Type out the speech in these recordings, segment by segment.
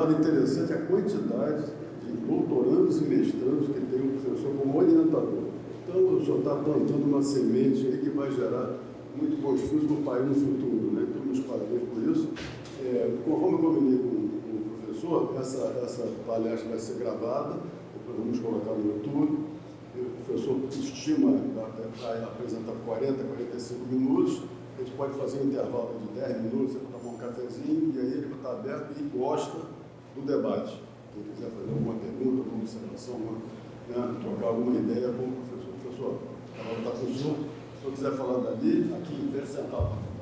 dado interessante a quantidade de doutorandos e mestrandos que tem o professor como orientador. Então, o senhor está plantando uma semente aí que vai gerar muito bons frutos para o país no futuro, né? Então, meus parabéns por isso. Conforme eu combinei com o professor, essa palestra vai ser gravada, depois vamos colocar no YouTube. O professor estima apresentar 40, 45 minutos. A gente pode fazer um intervalo de 10 minutos, para tomar um cafezinho, e aí ele está aberto e gosta do debate. Quem quiser fazer alguma pergunta, alguma observação, trocar alguma ideia com o professor. Professor, a palavra está com o senhor. Se o senhor quiser falar dali, aqui, vem sentado.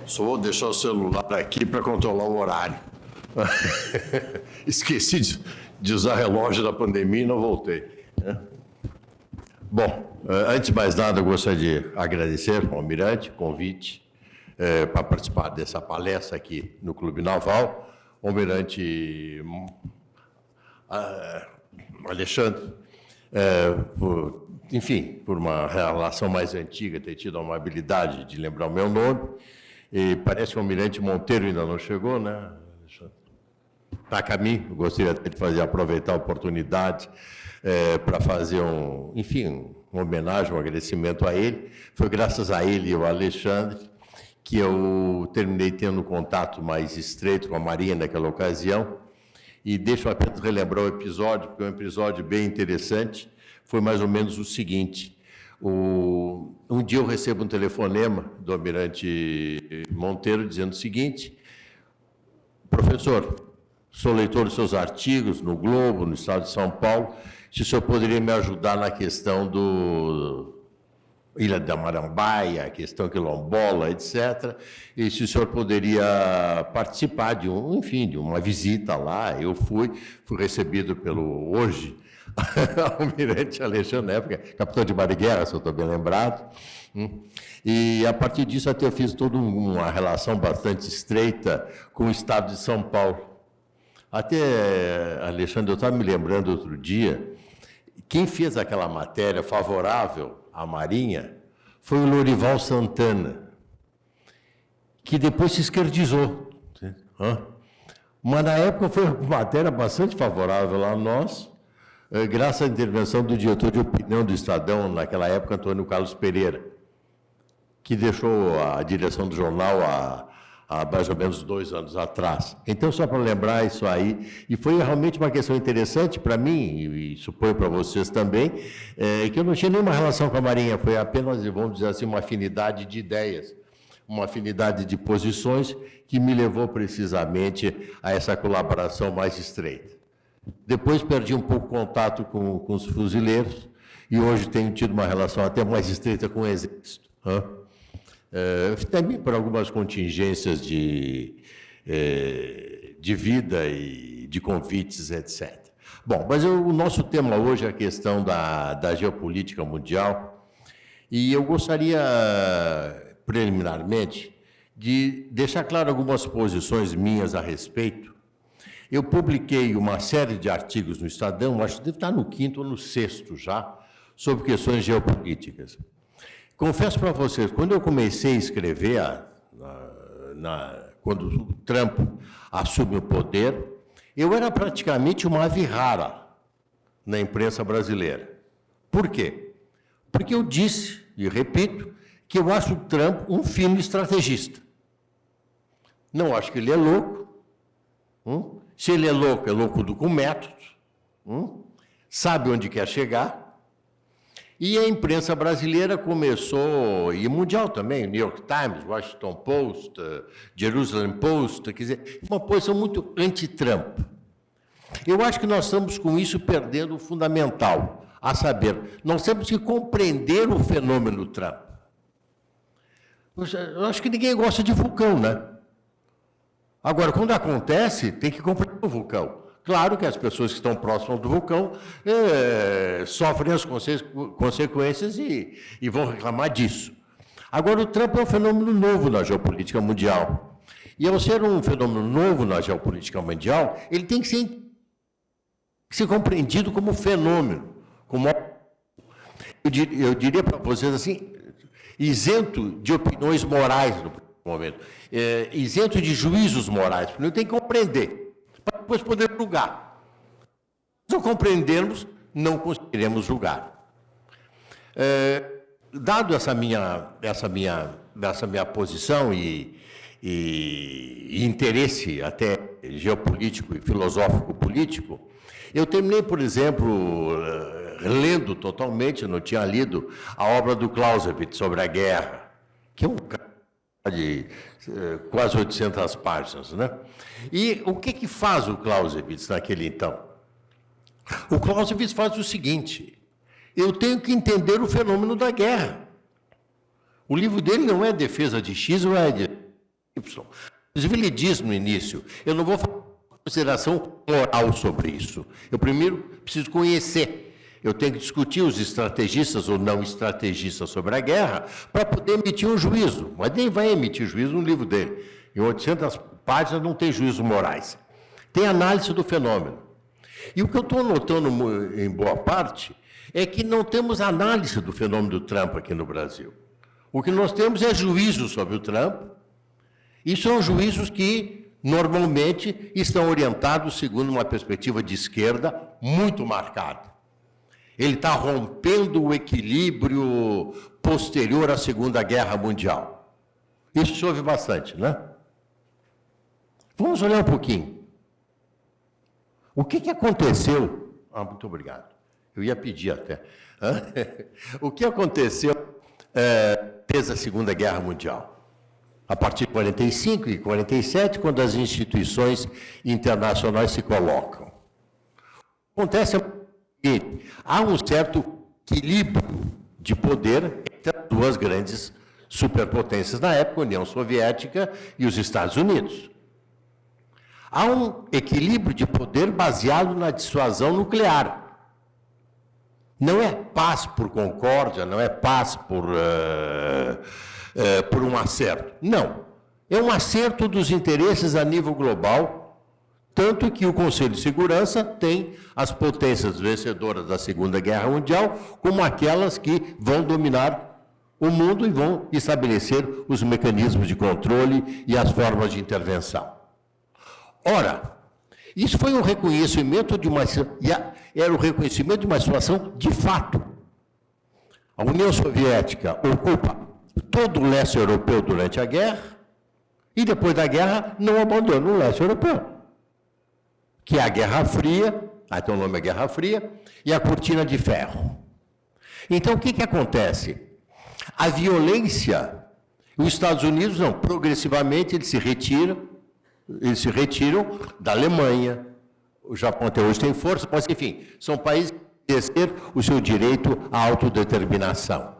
Só vou deixar o celular aqui para controlar o horário. Esqueci de usar relógio da pandemia e não voltei. Bom, antes de mais nada, eu gostaria de agradecer ao Almirante o convite para participar dessa palestra aqui no Clube Naval. O Almirante Alexandre, por uma relação mais antiga, ter tido a amabilidade de lembrar o meu nome. E parece que o Almirante Monteiro ainda não chegou, né? Está a caminho. Eu gostaria de aproveitar a oportunidade para fazer uma homenagem, um agradecimento a ele. Foi graças a ele e ao Alexandre que eu terminei tendo contato mais estreito com a Marinha naquela ocasião. E deixo apenas relembrar o episódio, porque é um episódio bem interessante. Foi mais ou menos o seguinte. Um dia eu recebo um telefonema do Almirante Monteiro dizendo o seguinte: professor, sou leitor dos seus artigos no Globo, no estado de São Paulo, se o senhor poderia me ajudar na questão do Ilha da Marambaia, questão quilombola, etc., e se o senhor poderia participar de uma visita lá. Eu fui recebido pelo hoje Almirante Alexandre, na época, capitão de mar de guerra, se eu estou bem lembrado. E, a partir disso, até eu fiz toda uma relação bastante estreita com o estado de São Paulo. Até, Alexandre, eu estava me lembrando outro dia, quem fez aquela matéria favorável à Marinha foi o Lorival Santana, que depois se esquerdizou. Mas, na época, foi uma matéria bastante favorável a nós, graças à intervenção do diretor de opinião do Estadão, naquela época, Antônio Carlos Pereira, que deixou a direção do jornal há mais ou menos 2 anos atrás. Então, só para lembrar isso aí, e foi realmente uma questão interessante para mim, e suponho para vocês também, que eu não tinha nenhuma relação com a Marinha, foi apenas, vamos dizer assim, uma afinidade de ideias, uma afinidade de posições que me levou precisamente a essa colaboração mais estreita. Depois perdi um pouco o contato com os fuzileiros e hoje tenho tido uma relação até mais estreita com o Exército. Também por algumas contingências de vida e de convites, etc. Bom, mas o nosso tema hoje é a questão da geopolítica mundial e eu gostaria, preliminarmente, de deixar claro algumas posições minhas a respeito. Eu publiquei uma série de artigos no Estadão, acho que deve estar no 5º ou no 6º já, sobre questões geopolíticas. Confesso para vocês, quando eu comecei a escrever, quando o Trump assume o poder, eu era praticamente uma ave rara na imprensa brasileira. Por quê? Porque eu disse, e repito, que eu acho o Trump um fino estrategista. Não acho que ele é louco. Se ele é louco com métodos, sabe onde quer chegar. E a imprensa brasileira começou, e mundial também, New York Times, Washington Post, Jerusalem Post, quer dizer, uma posição muito anti-Trump. Eu acho que nós estamos com isso perdendo o fundamental, a saber, nós temos que compreender o fenômeno Trump. Eu acho que ninguém gosta de vulcão, né? Agora, quando acontece, tem que compreender o vulcão. Claro que as pessoas que estão próximas do vulcão sofrem as consequências e vão reclamar disso. Agora, o Trump é um fenômeno novo na geopolítica mundial. E ao ser um fenômeno novo na geopolítica mundial, ele tem que ser compreendido como fenômeno, como eu diria para vocês assim, isento de opiniões morais no momento, isento de juízos morais, porque tem que compreender, para depois poder julgar. Se não compreendermos, não conseguiremos julgar. Dado essa minha posição e interesse até geopolítico e filosófico-político, eu terminei, por exemplo, lendo totalmente, não tinha lido, a obra do Clausewitz sobre a guerra, que é um cara de quase 800 páginas, né? E o que faz o Clausewitz naquele então? O Clausewitz faz o seguinte: eu tenho que entender o fenômeno da guerra. O livro dele não é defesa de X ou é de Y. Inclusive, ele diz no início, eu não vou fazer consideração moral sobre isso. Eu primeiro preciso conhecer. Eu tenho que discutir os estrategistas ou não estrategistas sobre a guerra para poder emitir um juízo. Mas nem vai emitir juízo no livro dele. Em 800 páginas não tem juízos morais. Tem análise do fenômeno. E o que eu estou notando em boa parte é que não temos análise do fenômeno do Trump aqui no Brasil. O que nós temos é juízo sobre o Trump, e são juízos que, normalmente, estão orientados segundo uma perspectiva de esquerda muito marcada. Ele está rompendo o equilíbrio posterior à Segunda Guerra Mundial. Isso se ouve bastante, né? Vamos olhar um pouquinho. O que aconteceu? Muito obrigado. Eu ia pedir até. O que aconteceu desde a Segunda Guerra Mundial? A partir de 45 e 47, quando as instituições internacionais se colocam. Acontece que há um certo equilíbrio de poder entre as duas grandes superpotências na época, a União Soviética e os Estados Unidos. Há um equilíbrio de poder baseado na dissuasão nuclear. Não é paz por concórdia, não é paz por um acerto. Não. É um acerto dos interesses a nível global, tanto que o Conselho de Segurança tem as potências vencedoras da Segunda Guerra Mundial como aquelas que vão dominar o mundo e vão estabelecer os mecanismos de controle e as formas de intervenção. Ora, isso foi um reconhecimento de uma situação de fato. A União Soviética ocupa todo o leste europeu durante a guerra e depois da guerra não abandona o leste europeu, que é a Guerra Fria, então o nome é Guerra Fria, e a Cortina de Ferro. Então, o que acontece? A violência, os Estados Unidos, não, progressivamente eles se retiram da Alemanha, o Japão até hoje tem força, mas, enfim, são países que exercer o seu direito à autodeterminação.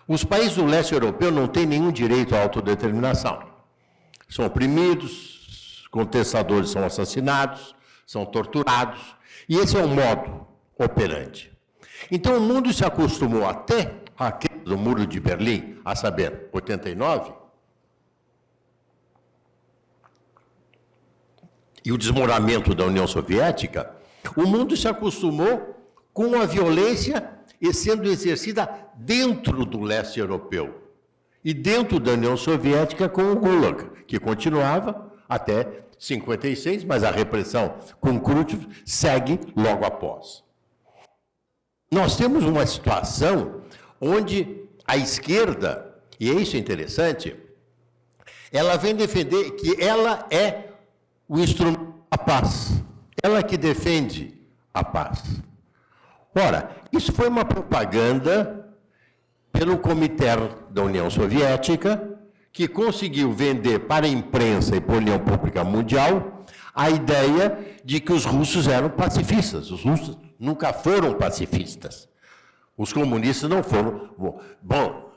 Os países do leste europeu não têm nenhum direito à autodeterminação. São oprimidos, contestadores são assassinados, são torturados, e esse é o modo operante. Então, o mundo se acostumou até a queda do Muro de Berlim, a saber, 89, e o desmoronamento da União Soviética, o mundo se acostumou com a violência sendo exercida dentro do leste europeu e dentro da União Soviética com o Gulag, que continuava até 56, mas a repressão com Khrushchev segue logo após. Nós temos uma situação onde a esquerda, e isso é interessante, ela vem defender que ela é o instrumento da paz, ela que defende a paz. Ora, isso foi uma propaganda pelo Comitê da União Soviética, que conseguiu vender para a imprensa e para a opinião pública mundial a ideia de que os russos eram pacifistas. Os russos nunca foram pacifistas. Os comunistas não foram. Bom,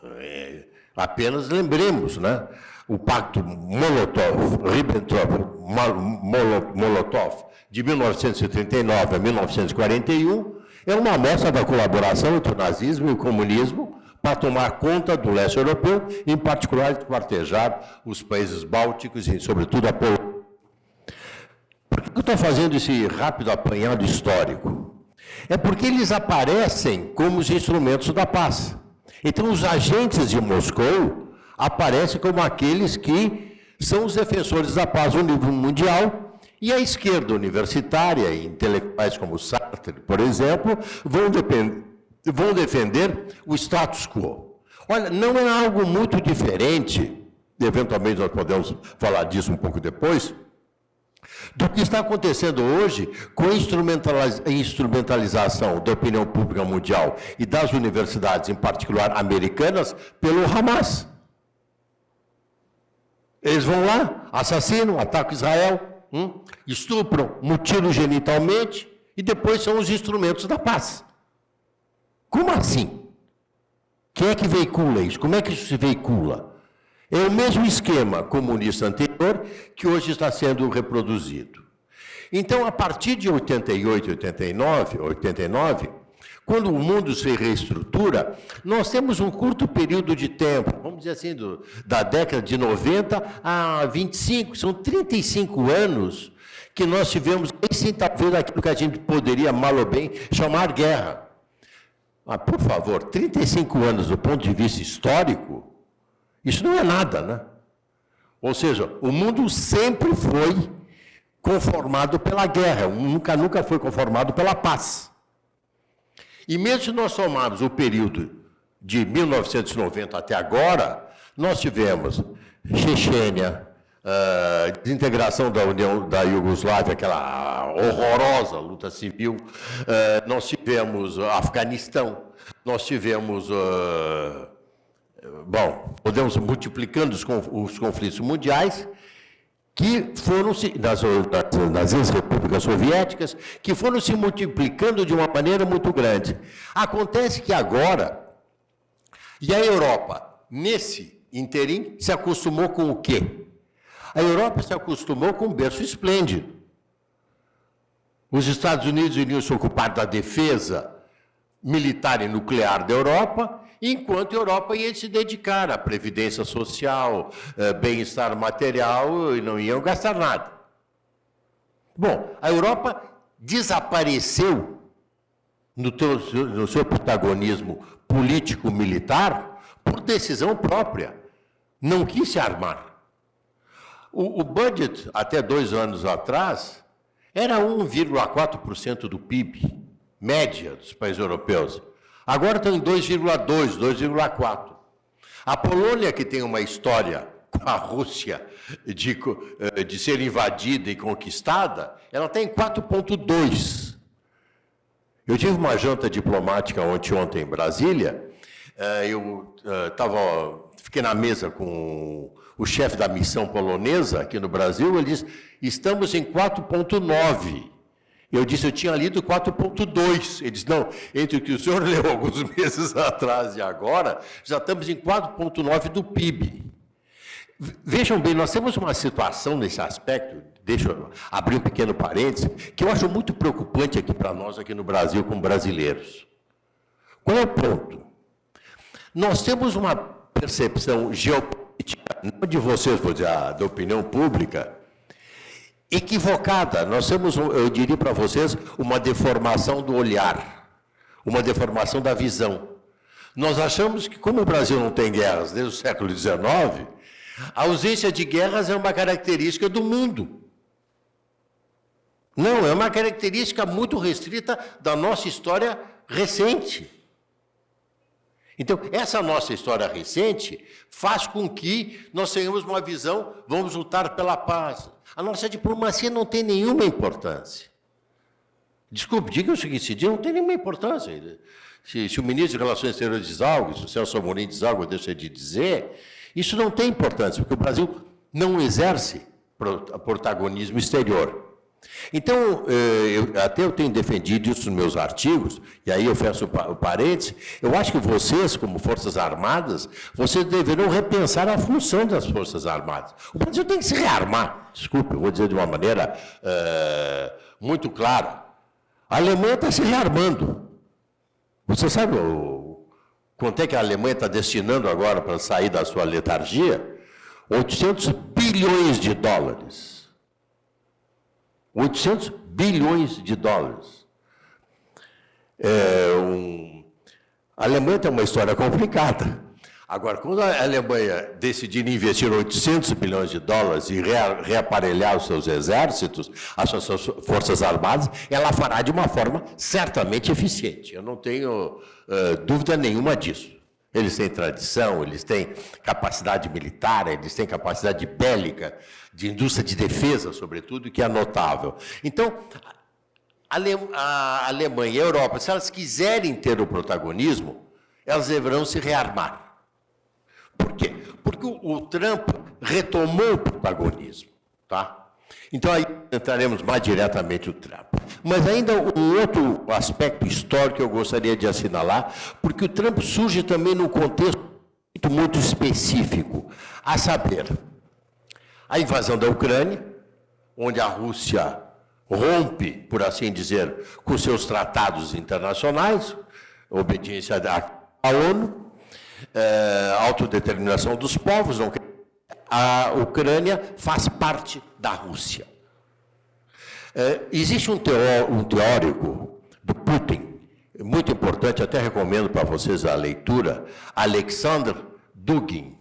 apenas lembremos, né? O pacto Molotov-Ribbentrop-Molotov de 1939 a 1941 é uma amostra da colaboração entre o nazismo e o comunismo para tomar conta do leste europeu, em particular esquartejar os países bálticos e, sobretudo, a Polônia. Por que eu estou fazendo esse rápido apanhado histórico? É porque eles aparecem como os instrumentos da paz. Então, os agentes de Moscou aparecem como aqueles que são os defensores da paz no nível mundial, e a esquerda universitária, e intelectuais como Sartre, por exemplo, vão defender o status quo. Olha, não é algo muito diferente, eventualmente nós podemos falar disso um pouco depois, do que está acontecendo hoje com a instrumentalização da opinião pública mundial e das universidades, em particular americanas, pelo Hamas. Eles vão lá, assassinam, atacam Israel, estupram, mutilam genitalmente e depois são os instrumentos da paz. Como assim? Quem é que veicula isso? Como é que isso se veicula? É o mesmo esquema comunista anterior que hoje está sendo reproduzido. Então, a partir de 88, 89, quando o mundo se reestrutura, nós temos um curto período de tempo, vamos dizer assim, da década de 90 a 25, são 35 anos que nós tivemos, sem talvez aquilo que a gente poderia, mal ou bem, chamar guerra. Mas, por favor, 35 anos do ponto de vista histórico, isso não é nada, né? Ou seja, o mundo sempre foi conformado pela guerra, nunca foi conformado pela paz. E mesmo se nós somarmos o período de 1990 até agora, nós tivemos Chechênia, desintegração da União da Iugoslávia, aquela horrorosa luta civil, nós tivemos Afeganistão, nós tivemos... podemos multiplicando os conflitos mundiais, que foram nas ex-repúblicas soviéticas, que foram se multiplicando de uma maneira muito grande. Acontece que agora, e a Europa, nesse interim, se acostumou com o quê? A Europa se acostumou com um berço esplêndido. Os Estados Unidos iriam se ocupar da defesa militar e nuclear da Europa, enquanto a Europa ia se dedicar à previdência social, bem-estar material, e não iam gastar nada. Bom, a Europa desapareceu no seu protagonismo político-militar por decisão própria. Não quis se armar. O budget, até 2 anos atrás, era 1,4% do PIB, média dos países europeus. Agora estão em 2,2%, 2,4%. A Polônia, que tem uma história com a Rússia de ser invadida e conquistada, ela está em 4,2%. Eu tive uma janta diplomática ontem em Brasília, fiquei na mesa com o chefe da missão polonesa aqui no Brasil, ele disse, estamos em 4,9%. Eu disse, eu tinha lido 4,2. Ele disse, não, entre o que o senhor leu alguns meses atrás e agora, já estamos em 4,9 do PIB. Vejam bem, nós temos uma situação nesse aspecto, deixa eu abrir um pequeno parênteses, que eu acho muito preocupante aqui para nós, aqui no Brasil, como brasileiros. Qual é o ponto? Nós temos uma percepção geopolítica, não de vocês, vou dizer, da opinião pública, equivocada. Nós temos, eu diria para vocês, uma deformação do olhar, uma deformação da visão. Nós achamos que, como o Brasil não tem guerras desde o século XIX, a ausência de guerras é uma característica do mundo. Não, é uma característica muito restrita da nossa história recente. Então, essa nossa história recente faz com que nós tenhamos uma visão, vamos lutar pela paz. A nossa diplomacia não tem nenhuma importância. Desculpe, diga o seguinte, não tem nenhuma importância. Se o ministro de Relações Exteriores diz algo, se o Celso Amorim diz algo, deixa de dizer, isso não tem importância, porque o Brasil não exerce protagonismo exterior. Então, eu tenho defendido isso nos meus artigos, e aí eu fecho o parênteses, eu acho que vocês, como Forças Armadas, vocês deverão repensar a função das Forças Armadas. O Brasil tem que se rearmar, desculpe, eu vou dizer de uma maneira muito clara. A Alemanha está se rearmando. Você sabe, quanto é que a Alemanha está destinando agora para sair da sua letargia? 800 bilhões de dólares. 800 bilhões de dólares. A Alemanha tem uma história complicada. Agora, quando a Alemanha decidir investir 800 bilhões de dólares e reaparelhar os seus exércitos, as suas forças armadas, ela fará de uma forma certamente eficiente. Eu não tenho dúvida nenhuma disso. Eles têm tradição, eles têm capacidade militar, eles têm capacidade bélica, de indústria de defesa, sobretudo, que é notável. Então, a Alemanha e a Europa, se elas quiserem ter o protagonismo, elas deverão se rearmar. Por quê? Porque o Trump retomou o protagonismo, tá? Então, aí entraremos mais diretamente no Trump. Mas ainda um outro aspecto histórico que eu gostaria de assinalar, porque o Trump surge também num contexto muito específico, a saber, a invasão da Ucrânia, onde a Rússia rompe, por assim dizer, com seus tratados internacionais, obediência à ONU, autodeterminação dos povos, não, a Ucrânia faz parte da Rússia. Existe um teórico do Putin, muito importante, até recomendo para vocês a leitura, Alexander Dugin.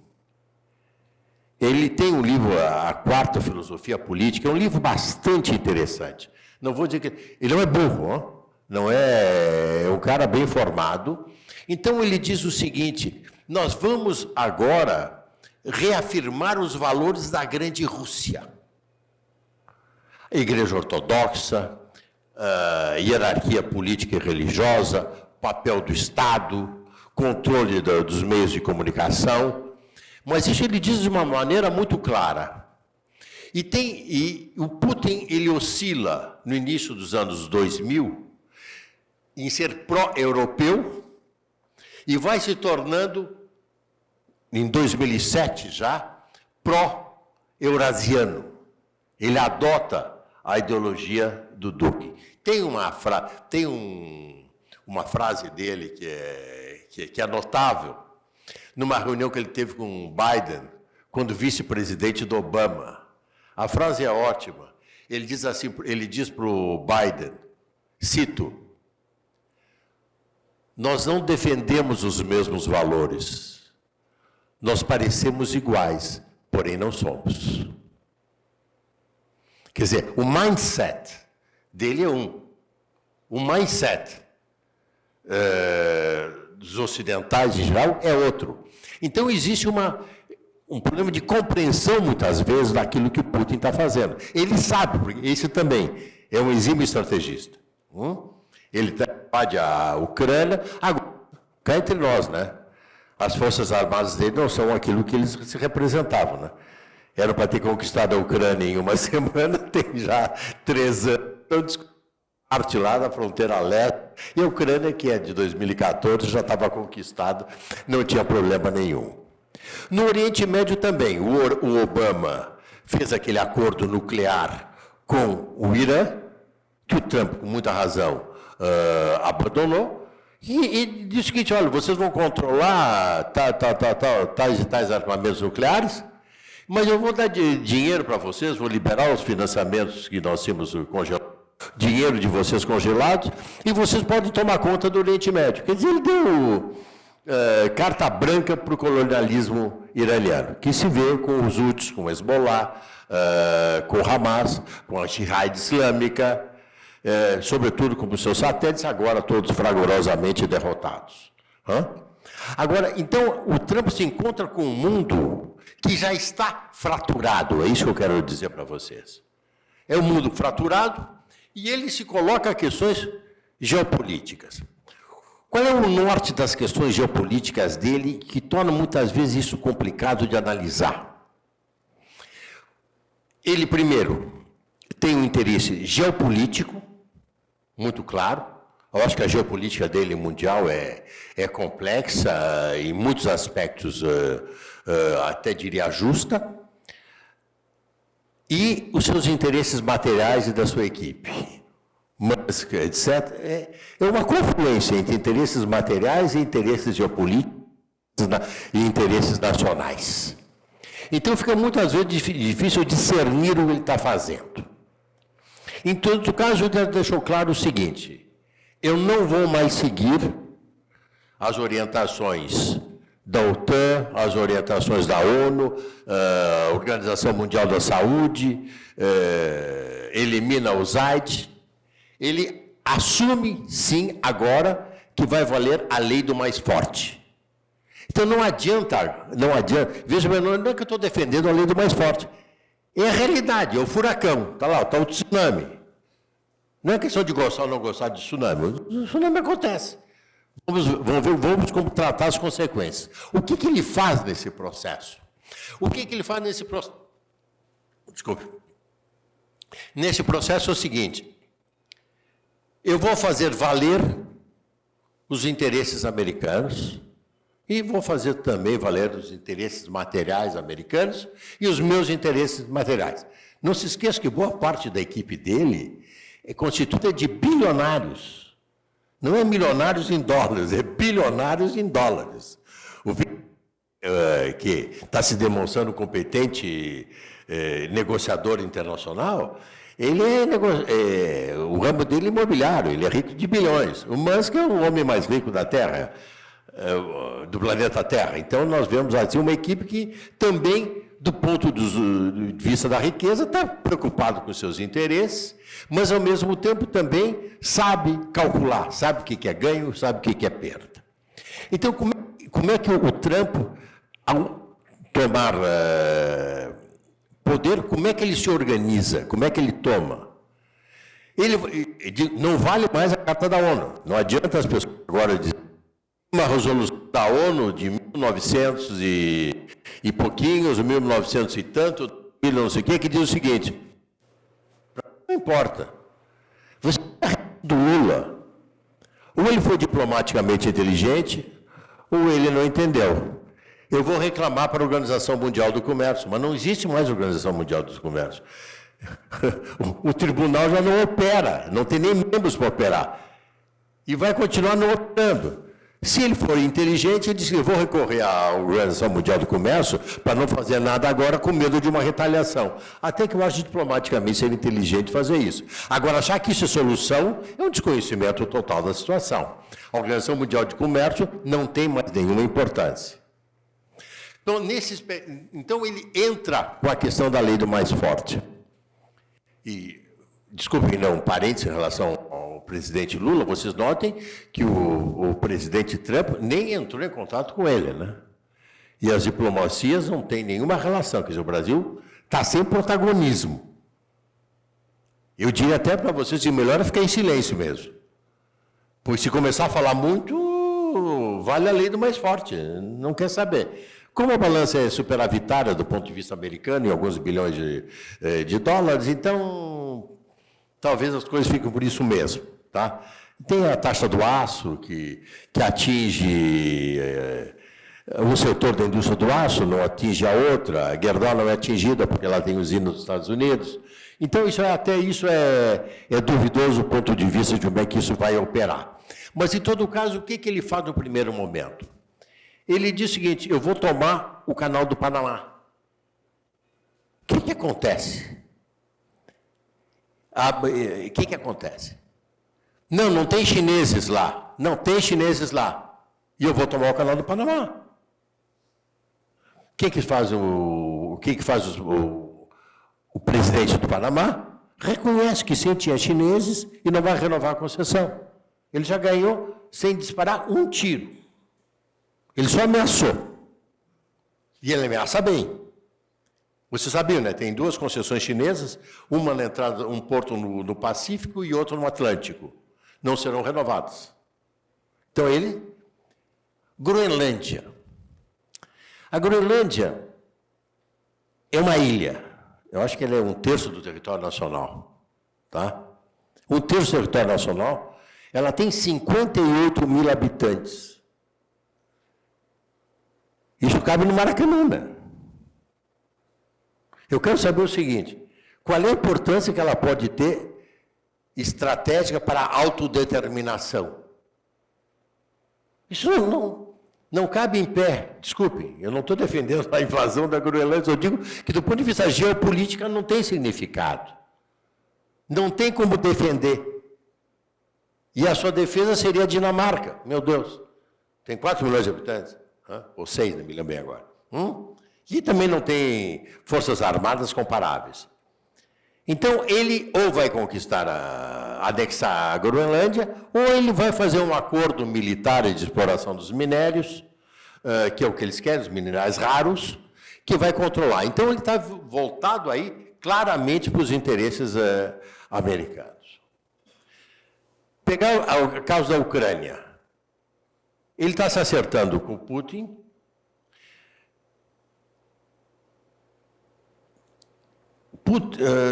Ele tem um livro, A Quarta Filosofia Política, é um livro bastante interessante. Não vou dizer que... Ele não é burro, não é um cara bem formado. Então, ele diz o seguinte, nós vamos agora reafirmar os valores da grande Rússia. A Igreja Ortodoxa, hierarquia política e religiosa, papel do Estado, controle dos meios de comunicação. Mas isso ele diz de uma maneira muito clara. E o Putin, ele oscila, no início dos anos 2000, em ser pró-europeu, e vai se tornando, em 2007 já, pró-eurasiano. Ele adota a ideologia do Dugin. Tem uma frase dele que é notável, numa reunião que ele teve com o Biden, quando vice-presidente do Obama. A frase é ótima. Ele diz assim, ele diz para o Biden, cito, nós não defendemos os mesmos valores. Nós parecemos iguais, porém não somos. Quer dizer, o mindset dele é um. O mindset dos ocidentais, em geral, é outro. Então, existe um problema de compreensão, muitas vezes, daquilo que o Putin está fazendo. Ele sabe, porque esse também é um exímio estrategista. Ele invade a Ucrânia. Agora, cá entre nós, né? As forças armadas dele não são aquilo que eles se representavam, né? Era para ter conquistado a Ucrânia em uma semana, tem já 3 anos. Parte lá da fronteira leste, e a Ucrânia, que é de 2014, já estava conquistada, não tinha problema nenhum. No Oriente Médio também, o Obama fez aquele acordo nuclear com o Irã, que o Trump, com muita razão, abandonou, e disse o seguinte, olha, vocês vão controlar tais e tais armamentos nucleares, mas eu vou dar dinheiro para vocês, vou liberar os financiamentos que nós temos congelados, dinheiro de vocês congelados, e vocês podem tomar conta do Oriente Médio. Quer dizer, ele deu carta branca para o colonialismo iraniano, que se vê com os Houthis, com o Hezbollah, com o Hamas, com a Jihad Islâmica, sobretudo com os seus satélites, agora todos fragorosamente derrotados. Agora, então, o Trump se encontra com um mundo que já está fraturado, é isso que eu quero dizer para vocês. É um mundo fraturado, e ele se coloca a questões geopolíticas. Qual é o norte das questões geopolíticas dele que torna muitas vezes isso complicado de analisar? Ele, primeiro, tem um interesse geopolítico, muito claro. Eu acho que a geopolítica dele mundial é complexa, em muitos aspectos, até diria justa. E os seus interesses materiais e da sua equipe, Musk, etc. É uma confluência entre interesses materiais e interesses geopolíticos e interesses nacionais. Então fica muitas vezes difícil discernir o que ele está fazendo. Em todo caso, ele deixou claro o seguinte: eu não vou mais seguir as orientações da OTAN, as orientações da ONU, Organização Mundial da Saúde, elimina o AIDS. Ele assume, sim, agora, que vai valer a lei do mais forte. Então não adianta, veja bem, não é que eu estou defendendo a lei do mais forte. É a realidade, é o furacão, está lá, está o tsunami. Não é questão de gostar ou não gostar de tsunami, o tsunami acontece. Vamos como tratar as consequências. O que ele faz nesse processo? O que ele faz nesse processo? Desculpe. Nesse processo é o seguinte: eu vou fazer valer os interesses americanos e vou fazer também valer os interesses materiais americanos e os meus interesses materiais. Não se esqueça que boa parte da equipe dele é constituída de bilionários. Não é milionários em dólares, é bilionários em dólares. O que está se demonstrando competente negociador internacional, ele o ramo dele é imobiliário, ele é rico de bilhões. O Musk é o homem mais rico da Terra, do planeta Terra. Então, nós vemos assim uma equipe que também, do ponto de vista da riqueza, está preocupado com seus interesses, mas, ao mesmo tempo, também sabe calcular, sabe o que é ganho, sabe o que é perda. Então, como é que o Trump, ao tomar poder, como é que ele se organiza, como é que ele toma? Ele não vale mais a Carta da ONU. Não adianta as pessoas agora dizer uma resolução da ONU de 1900 e pouquinhos, 1900 e tanto, não sei o que diz o seguinte: não importa, você é do Lula, ou ele foi diplomaticamente inteligente, ou ele não entendeu. Eu vou reclamar para a Organização Mundial do Comércio, mas não existe mais Organização Mundial do Comércio. O tribunal já não opera, não tem nem membros para operar, e vai continuar não operando. Se ele for inteligente, ele diz que eu vou recorrer à Organização Mundial do Comércio para não fazer nada agora com medo de uma retaliação. Até que eu acho diplomaticamente ser inteligente fazer isso. Agora, achar que isso é solução é um desconhecimento total da situação. A Organização Mundial de Comércio não tem mais nenhuma importância. Então ele entra com a questão da lei do mais forte. E, desculpem, não, parênteses em relação ao presidente Lula, vocês notem que o presidente Trump nem entrou em contato com ele, né? E as diplomacias não têm nenhuma relação, quer dizer, o Brasil está sem protagonismo. Eu diria até para vocês que melhor é ficar em silêncio mesmo. Pois se começar a falar muito, vale a lei do mais forte, não quer saber. Como a balança é superavitária do ponto de vista americano, em alguns bilhões de dólares, então talvez as coisas fiquem por isso mesmo. Tá? Tem a taxa do aço, que atinge o setor da indústria do aço, não atinge a outra, a Gerdau não é atingida porque ela tem usina nos Estados Unidos. Então, isso é duvidoso do ponto de vista de como é que isso vai operar. Mas, em todo caso, o que ele faz no primeiro momento? Ele diz o seguinte: eu vou tomar o canal do Panamá. O que acontece? O que acontece? Não tem chineses lá. Não tem chineses lá. E eu vou tomar o canal do Panamá. O que faz o presidente do Panamá? Reconhece que sim, tinha chineses e não vai renovar a concessão. Ele já ganhou sem disparar um tiro. Ele só ameaçou. E ele ameaça bem. Você sabia, né? Tem duas concessões chinesas, uma na entrada, um porto no Pacífico e outro no Atlântico. Não serão renovados. Então Groenlândia. A Groenlândia é uma ilha. Eu acho que ela é 1/3 do território nacional. Tá? 1/3 do território nacional. Ela tem 58 mil habitantes. Isso cabe no Maracanã, né? Eu quero saber o seguinte: qual é a importância que ela pode ter estratégica para a autodeterminação? Isso Não cabe em pé, desculpem, eu não estou defendendo a invasão da Groenlândia, eu digo que do ponto de vista geopolítico não tem significado. Não tem como defender. E a sua defesa seria a Dinamarca, meu Deus. Tem 4 milhões de habitantes, ou 6, não me lembro bem agora. E também não tem forças armadas comparáveis. Então, ele ou vai conquistar, anexar a Groenlândia, ou ele vai fazer um acordo militar de exploração dos minérios, que é o que eles querem, os minerais raros, que vai controlar. Então, ele está voltado aí claramente para os interesses americanos. Pegar o caso da Ucrânia. Ele está se acertando com o Putin.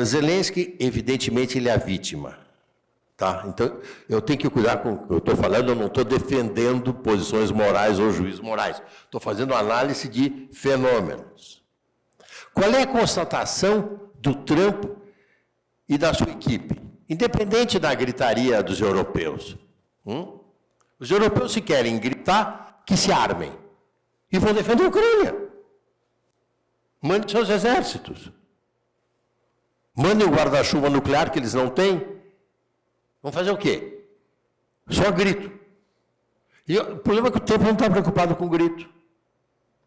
Zelensky, evidentemente, ele é a vítima. Tá? Então, eu tenho que cuidar com o que eu estou falando, eu não estou defendendo posições morais ou juízes morais. Estou fazendo análise de fenômenos. Qual é a constatação do Trump e da sua equipe? Independente da gritaria dos europeus. Os europeus, se querem gritar, que se armem. E vão defender a Ucrânia. Mandem seus exércitos. Mandem o guarda-chuva nuclear que eles não têm. Vão fazer o quê? Só grito. E o problema é que o Trump não está preocupado com grito.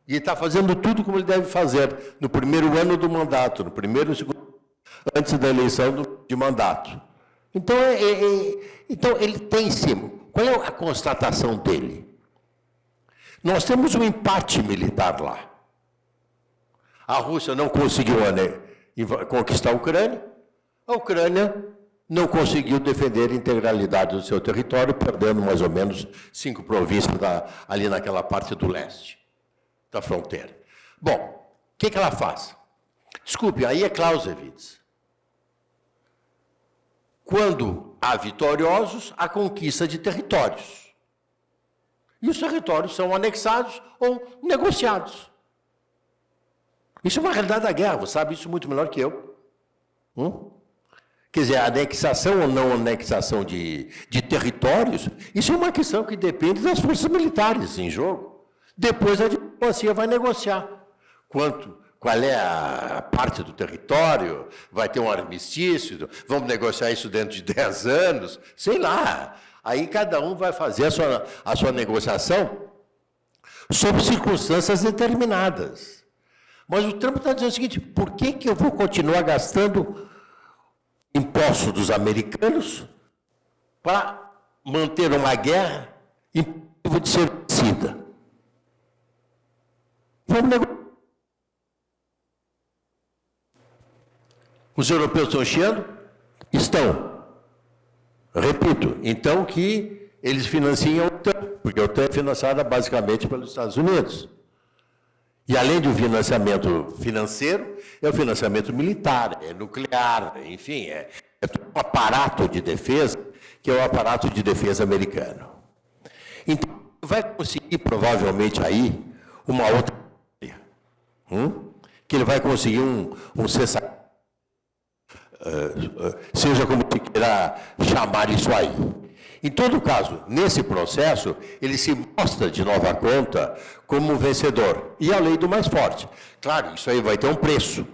E está fazendo tudo como ele deve fazer no primeiro ano do mandato, no primeiro e segundo, antes da eleição de mandato. Então, então ele tem sim. Qual é a constatação dele? Nós temos um empate militar lá. A Rússia não conseguiu conquistar a Ucrânia não conseguiu defender a integralidade do seu território, perdendo mais ou menos 5 províncias ali naquela parte do leste da fronteira. Bom, o que ela faz? Desculpe, aí é Clausewitz. Quando há vitoriosos, há conquista de territórios. E os territórios são anexados ou negociados. Isso é uma realidade da guerra, você sabe isso muito melhor que eu. Quer dizer, a anexação ou não anexação de territórios, isso é uma questão que depende das forças militares em jogo. Depois a diplomacia vai negociar. Qual é a parte do território? Vai ter um armistício? Vamos negociar isso dentro de 10 anos? Sei lá. Aí cada um vai fazer a sua negociação sob circunstâncias determinadas. Mas o Trump está dizendo o seguinte: por que eu vou continuar gastando impostos dos americanos para manter uma guerra impossível de ser vencida? Vamos negociar. Os europeus estão chiando? Estão. Repito, então que eles financiam a OTAN, porque a OTAN é financiada basicamente pelos Estados Unidos. E além do financiamento financeiro, é o financiamento militar, é nuclear, enfim, é todo um aparato de defesa, que é o aparato de defesa americano. Então, vai conseguir provavelmente aí uma outra área, que ele vai conseguir um cessar, seja como se queira chamar isso aí. Em todo caso, nesse processo, ele se mostra de nova conta como vencedor. E a lei do mais forte. Claro, isso aí vai ter um preço.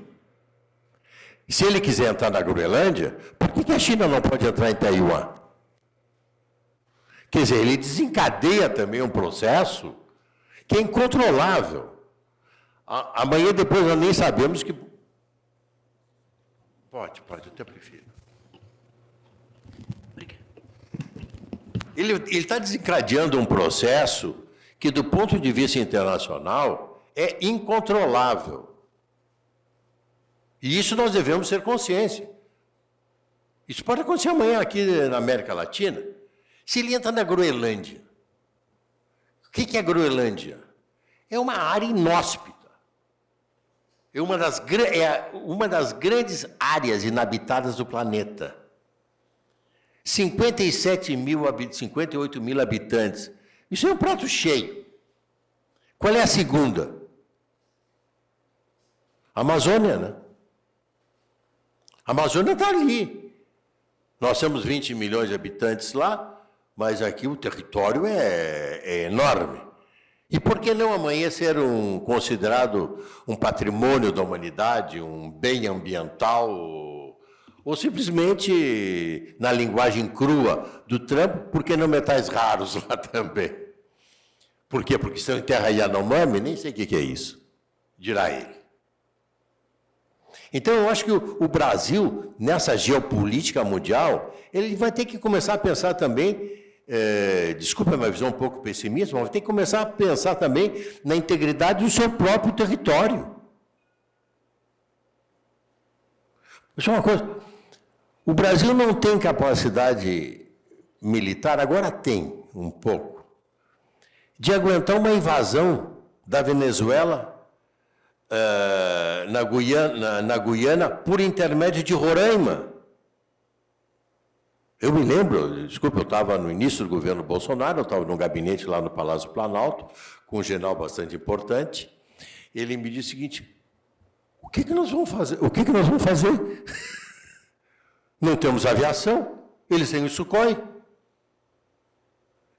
Se ele quiser entrar na Groenlândia, por que a China não pode entrar em Taiwan? Quer dizer, ele desencadeia também um processo que é incontrolável. Amanhã, depois, nós nem sabemos que... Pode, eu até prefiro. Ele está desencadeando um processo que, do ponto de vista internacional, é incontrolável. E isso nós devemos ter consciência. Isso pode acontecer amanhã aqui na América Latina. Se ele entra na Groenlândia, o que é a Groenlândia? É uma área inóspita. É uma das grandes áreas inabitadas do planeta. 58 mil habitantes. Isso é um prato cheio. Qual é a segunda? A Amazônia, né? A Amazônia está ali. Nós temos 20 milhões de habitantes lá, mas aqui o território é enorme. E por que não amanhã ser considerado um patrimônio da humanidade, um bem ambiental, ou simplesmente, na linguagem crua do Trump, por que não metais raros lá também? Por quê? Porque estão em terra Yanomami? Nem sei o que é isso, dirá ele. Então, eu acho que o Brasil, nessa geopolítica mundial, ele vai ter que começar a pensar também, desculpa a minha visão um pouco pessimista, mas vai ter que começar a pensar também na integridade do seu próprio território. Isso é uma coisa. O Brasil não tem capacidade militar, agora tem um pouco, de aguentar uma invasão da Venezuela na Guiana por intermédio de Roraima. Eu me lembro, desculpa, eu estava no início do governo Bolsonaro, eu estava num gabinete lá no Palácio Planalto, com um general bastante importante. Ele me disse o seguinte: o que nós vamos fazer? O que nós vamos fazer? Não temos aviação, eles têm o Sukhoi.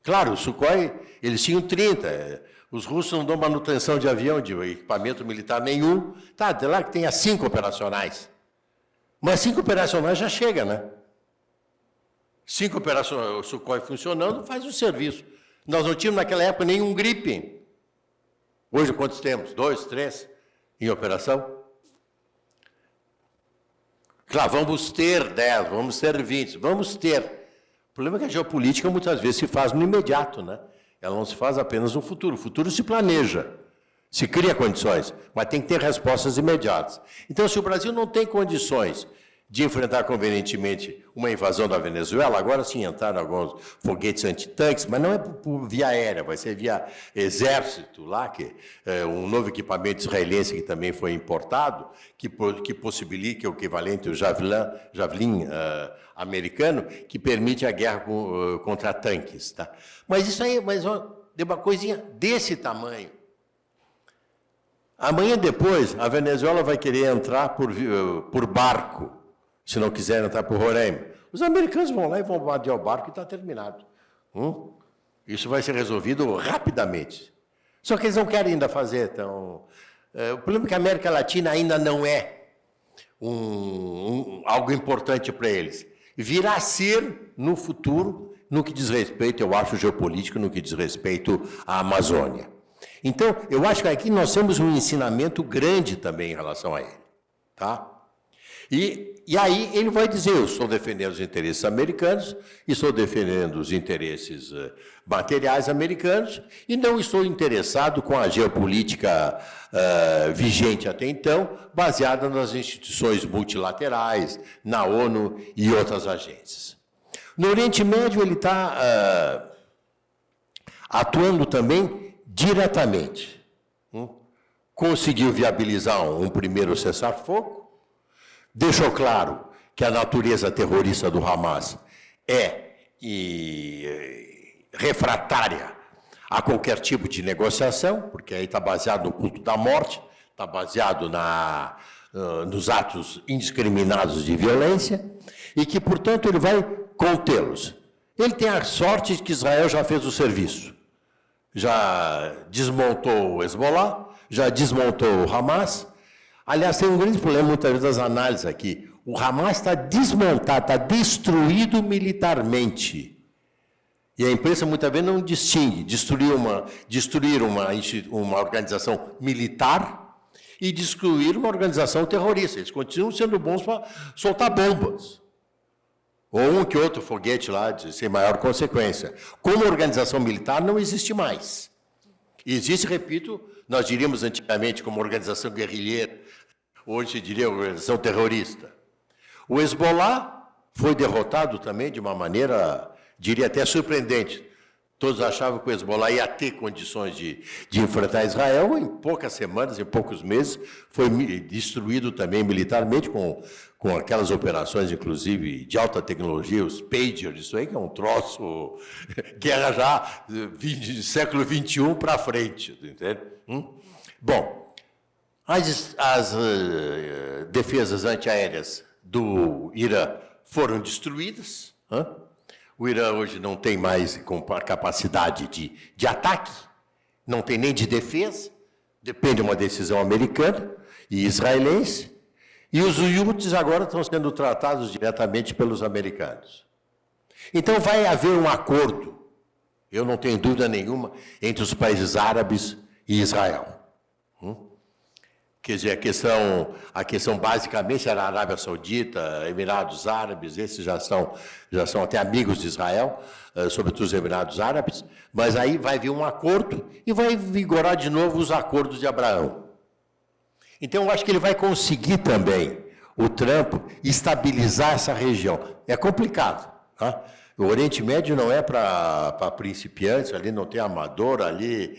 Claro, o Sukhoi, eles tinham 30. Os russos não dão manutenção de avião, de equipamento militar nenhum. Tá, de lá que tenha 5 operacionais. Mas 5 operacionais já chega, né? 5 operacionais, o Sukhoi funcionando, faz o serviço. Nós não tínhamos naquela época nenhum Gripen. Hoje quantos temos? 2, 3 em operação? Claro, vamos ter 10, vamos ter 20, vamos ter. O problema é que a geopolítica muitas vezes se faz no imediato, né? Ela não se faz apenas no futuro. O futuro se planeja, se cria condições, mas tem que ter respostas imediatas. Então, se o Brasil não tem condições de enfrentar convenientemente uma invasão da Venezuela, agora sim entraram alguns foguetes antitanques, mas não é por via aérea, vai ser via exército lá, que é um novo equipamento israelense que também foi importado, que possibilita o equivalente ao Javelin americano, que permite a guerra contra tanques. Tá? Mas isso aí é uma coisinha desse tamanho. Amanhã depois, a Venezuela vai querer entrar por barco, se não quiser entrar por Roraima. Os americanos vão lá e vão bombardear o barco e está terminado. Isso vai ser resolvido rapidamente. Só que eles não querem ainda fazer. Então, o problema é que a América Latina ainda não é algo importante para eles. Virá a ser, no futuro, no que diz respeito, eu acho, geopolítico, no que diz respeito à Amazônia. Então, eu acho que aqui nós temos um ensinamento grande também em relação a ele. Tá? E aí ele vai dizer: eu estou defendendo os interesses americanos, estou defendendo os interesses materiais americanos e não estou interessado com a geopolítica vigente até então, baseada nas instituições multilaterais, na ONU e outras agências. No Oriente Médio ele está atuando também diretamente. Conseguiu viabilizar um primeiro cessar-fogo, deixou claro que a natureza terrorista do Hamas é refratária a qualquer tipo de negociação, porque aí está baseado no culto da morte, está baseado nos atos indiscriminados de violência, e que, portanto, ele vai contê-los. Ele tem a sorte de que Israel já fez o serviço. Já desmontou o Hezbollah, já desmontou o Hamas. Aliás, tem um grande problema, muitas vezes, das análises aqui. O Hamas está desmontado, está destruído militarmente. E a imprensa, muitas vezes, não distingue destruir uma organização militar e destruir uma organização terrorista. Eles continuam sendo bons para soltar bombas. Ou um que outro foguete lá, sem maior consequência. Como organização militar, não existe mais. Existe, repito, nós diríamos antigamente como organização guerrilheira, hoje se diria organização terrorista. O Hezbollah foi derrotado também de uma maneira, diria até surpreendente. Todos achavam que o Hezbollah ia ter condições de enfrentar Israel. Em poucas semanas, em poucos meses, foi destruído também militarmente com aquelas operações, inclusive, de alta tecnologia, os pagers, isso aí que é um troço, guerra já século XXI para frente, entende? Bom, as defesas antiaéreas do Irã foram destruídas. O Irã hoje não tem mais capacidade de ataque, não tem nem de defesa, depende de uma decisão americana e israelense, e os Houthis agora estão sendo tratados diretamente pelos americanos. Então vai haver um acordo, eu não tenho dúvida nenhuma, entre os países árabes e Israel. Quer dizer, a questão basicamente era a Arábia Saudita, Emirados Árabes, esses já são até amigos de Israel, sobretudo os Emirados Árabes, mas aí vai vir um acordo e vai vigorar de novo os acordos de Abraão. Então, eu acho que ele vai conseguir também, o Trump, estabilizar essa região. É complicado, tá? O Oriente Médio não é para principiantes, ali não tem amador, ali...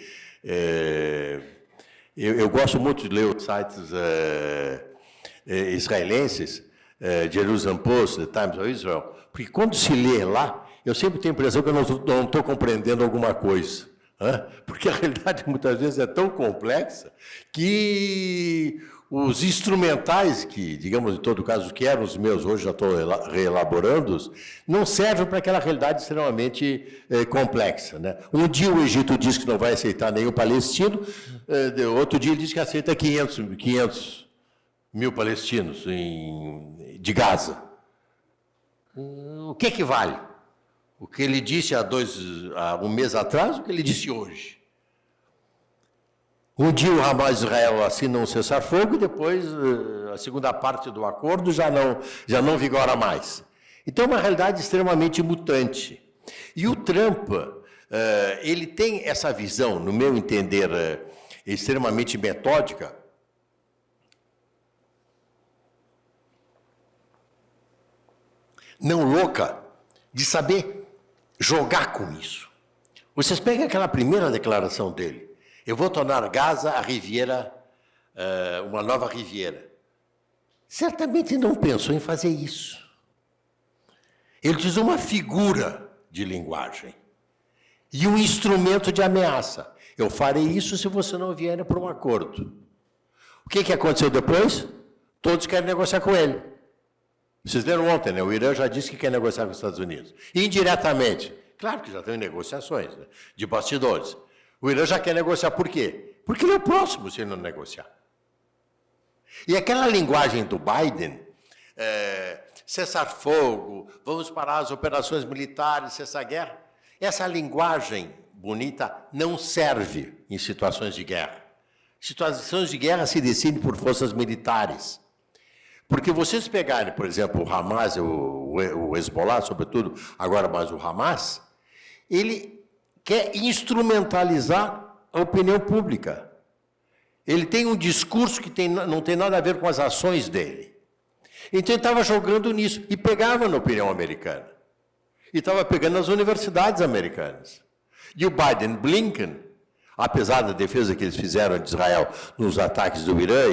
Eu gosto muito de ler os sites israelenses, Jerusalem Post, The Times of Israel, porque quando se lê lá, eu sempre tenho a impressão que eu não estou compreendendo alguma coisa. Porque a realidade muitas vezes é tão complexa que os instrumentais, que, digamos, em todo caso, que eram os meus, hoje já estou reelaborando-os, não servem para aquela realidade extremamente complexa. Né? Um dia o Egito diz que não vai aceitar nenhum palestino, outro dia ele diz que aceita 500 mil palestinos de Gaza. O que vale? O que ele disse há um mês atrás, o que ele disse hoje. Um dia o Hamas e Israel assinam um cessar-fogo e depois a segunda parte do acordo já não vigora mais. Então é uma realidade extremamente mutante. E o Trump, ele tem essa visão, no meu entender, extremamente metódica, não louca, de saber jogar com isso. Vocês pegam aquela primeira declaração dele. Eu vou tornar Gaza a Riviera, uma nova Riviera. Certamente não pensou em fazer isso. Ele diz uma figura de linguagem e um instrumento de ameaça. Eu farei isso se você não vier para um acordo. O que aconteceu depois? Todos querem negociar com ele. Vocês leram ontem, né? O Irã já disse que quer negociar com os Estados Unidos. Indiretamente. Claro que já tem negociações, né? De bastidores. O Irã já quer negociar por quê? Porque ele é o próximo se ele não negociar. E aquela linguagem do Biden, cessar fogo, vamos parar as operações militares, cessar a guerra, essa linguagem bonita não serve em situações de guerra. Situações de guerra se decidem por forças militares. Porque vocês pegarem, por exemplo, o Hamas, o Hezbollah, sobretudo, agora mais o Hamas, ele quer instrumentalizar a opinião pública. Ele tem um discurso que não tem nada a ver com as ações dele. Então ele estava jogando nisso e pegava na opinião americana. E estava pegando nas universidades americanas. E o Blinken, apesar da defesa que eles fizeram de Israel nos ataques do Irã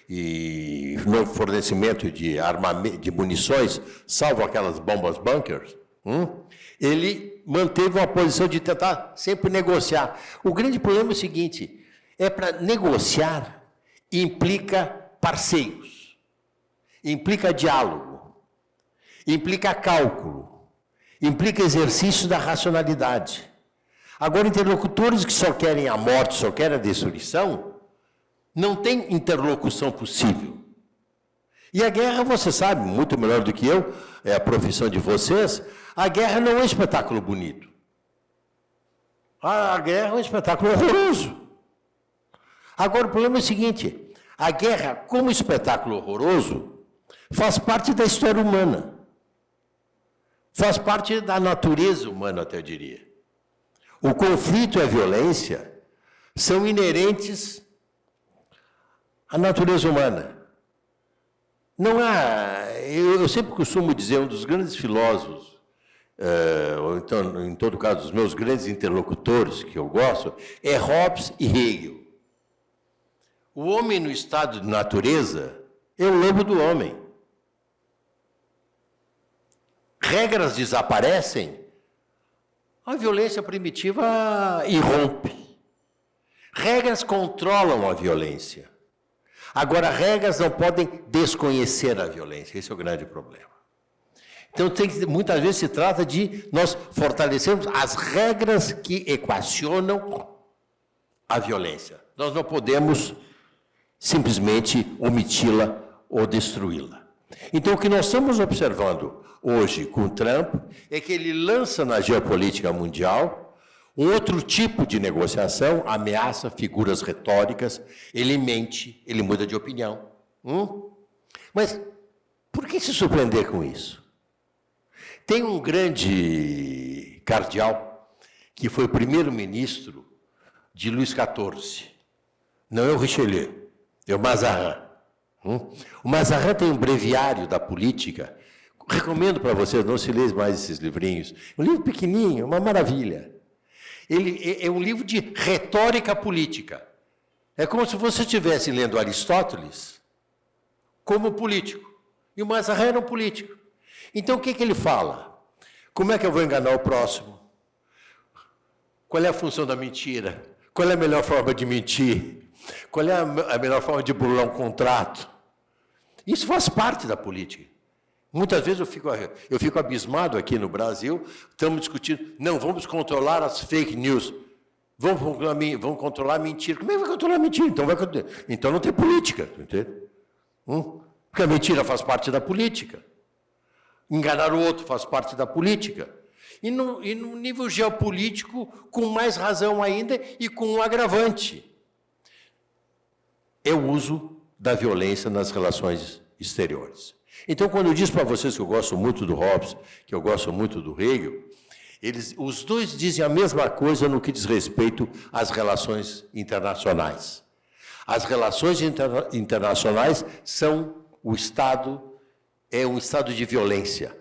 e no fornecimento de armamento, de munições, salvo aquelas bombas bunkers, ele manteve uma posição de tentar sempre negociar. O grande problema é o seguinte, para negociar implica parceiros, implica diálogo, implica cálculo, implica exercício da racionalidade. Agora, interlocutores que só querem a morte, só querem a destruição, não tem interlocução possível. E a guerra, você sabe, muito melhor do que eu, é a profissão de vocês, a guerra não é um espetáculo bonito. A guerra é um espetáculo horroroso. Agora, o problema é o seguinte, a guerra, como espetáculo horroroso, faz parte da história humana. Faz parte da natureza humana, até eu diria. O conflito e a violência são inerentes à natureza humana. Não há... Eu sempre costumo dizer, um dos grandes filósofos, ou então, em todo caso, os meus grandes interlocutores, que eu gosto, é Hobbes e Hegel. O homem no estado de natureza é o lobo do homem. Regras desaparecem, a violência primitiva irrompe. Regras controlam a violência. Agora, regras não podem desconhecer a violência. Esse é o grande problema. Então, muitas vezes se trata de nós fortalecermos as regras que equacionam a violência. Nós não podemos simplesmente omiti-la ou destruí-la. Então, o que nós estamos observando hoje com Trump é que ele lança na geopolítica mundial um outro tipo de negociação, ameaça figuras retóricas, ele mente, ele muda de opinião. Mas por que se surpreender com isso? Tem um grande cardeal que foi primeiro-ministro de Luís XIV. Não é o Richelieu, é o Mazarin. O Mazarin tem um breviário da política. Recomendo para vocês, não se lêem mais esses livrinhos. Um livro pequenininho, uma maravilha. Ele é um livro de retórica política. É como se você estivesse lendo Aristóteles como político. E o Mazarin era um político. Então, o que ele fala? Como é que eu vou enganar o próximo? Qual é a função da mentira? Qual é a melhor forma de mentir? Qual é a melhor forma de burlar um contrato? Isso faz parte da política. Muitas vezes eu fico abismado aqui no Brasil, estamos discutindo, não, vamos controlar as fake news, vamos controlar a mentira. Como é que vai controlar a mentira? Então não tem política, entende? Porque a mentira faz parte da política. Enganar o outro faz parte da política. E no nível geopolítico, com mais razão ainda e com um agravante. É o uso da violência nas relações exteriores. Então, quando eu disse para vocês que eu gosto muito do Hobbes, que eu gosto muito do Hegel, os dois dizem a mesma coisa no que diz respeito às relações internacionais. As relações internacionais são o Estado, é um estado de violência,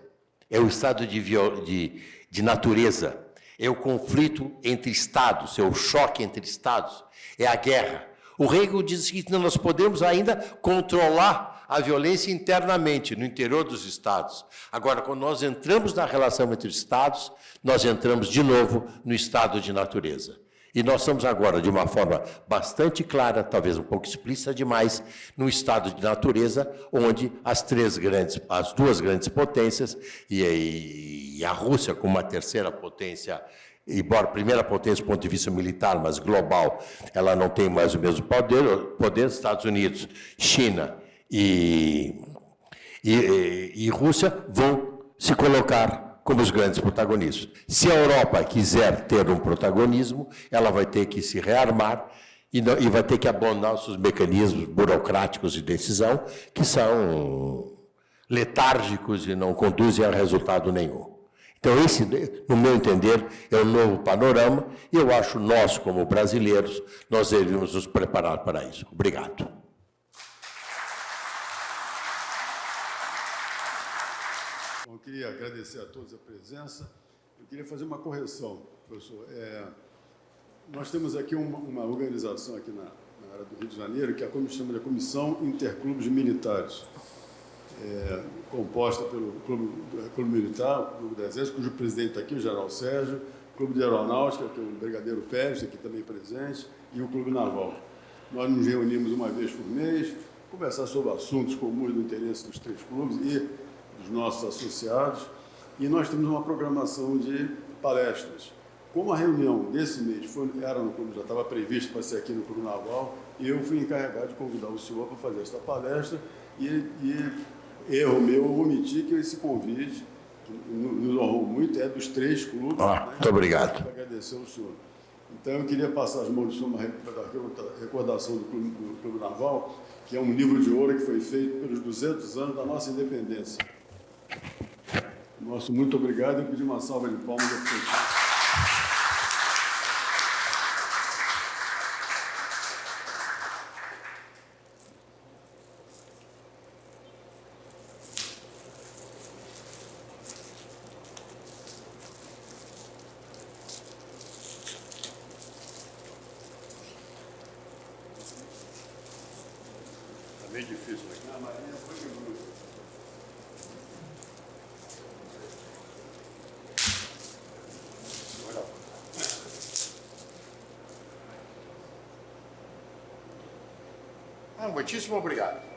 é o estado de natureza, é o conflito entre Estados, é o choque entre Estados, é a guerra. O Hegel diz o seguinte, nós podemos ainda controlar a violência internamente, no interior dos Estados. Agora, quando nós entramos na relação entre os Estados, nós entramos de novo no estado de natureza. E nós estamos agora, de uma forma bastante clara, talvez um pouco explícita demais, no estado de natureza, onde as duas grandes potências, e a Rússia como uma terceira potência, embora primeira potência do ponto de vista militar, mas global, ela não tem mais o mesmo poder, Estados Unidos, China e Rússia vão se colocar como os grandes protagonistas. Se a Europa quiser ter um protagonismo, ela vai ter que se rearmar e vai ter que abandonar os seus mecanismos burocráticos de decisão, que são letárgicos e não conduzem a resultado nenhum. Então, esse, no meu entender, é um novo panorama, e eu acho nós, como brasileiros, nós deveríamos nos preparar para isso. Obrigado. Bom, eu queria agradecer a todos a presença. Eu queria fazer uma correção, professor. Nós temos aqui uma organização aqui na área do Rio de Janeiro, que é a chama de Comissão Interclubes Militares, composta pelo Clube Militar, o Clube do Exército, cujo presidente está aqui, o General Sérgio, o Clube de Aeronáutica, que é o Brigadeiro Pérez, aqui também presente, e o Clube Naval. Nós nos reunimos uma vez por mês, conversar sobre assuntos comuns do interesse dos três clubes e dos nossos associados, e nós temos uma programação de palestras. Como a reunião desse mês era no clube, já estava prevista para ser aqui no Clube Naval, eu fui encarregado de convidar o senhor para fazer esta palestra, e erro meu, eu omiti que esse convite, que nos honrou muito, é dos três clubes. Muito obrigado. Para agradecer ao senhor. Então, eu queria passar as mãos do senhor uma recordação do Clube Naval, que é um livro de ouro que foi feito pelos 200 anos da nossa independência. Nosso muito obrigado e pedir uma salva de palmas ao senhor. Meio difícil aqui. A Maria foi de luz. Muitíssimo obrigado.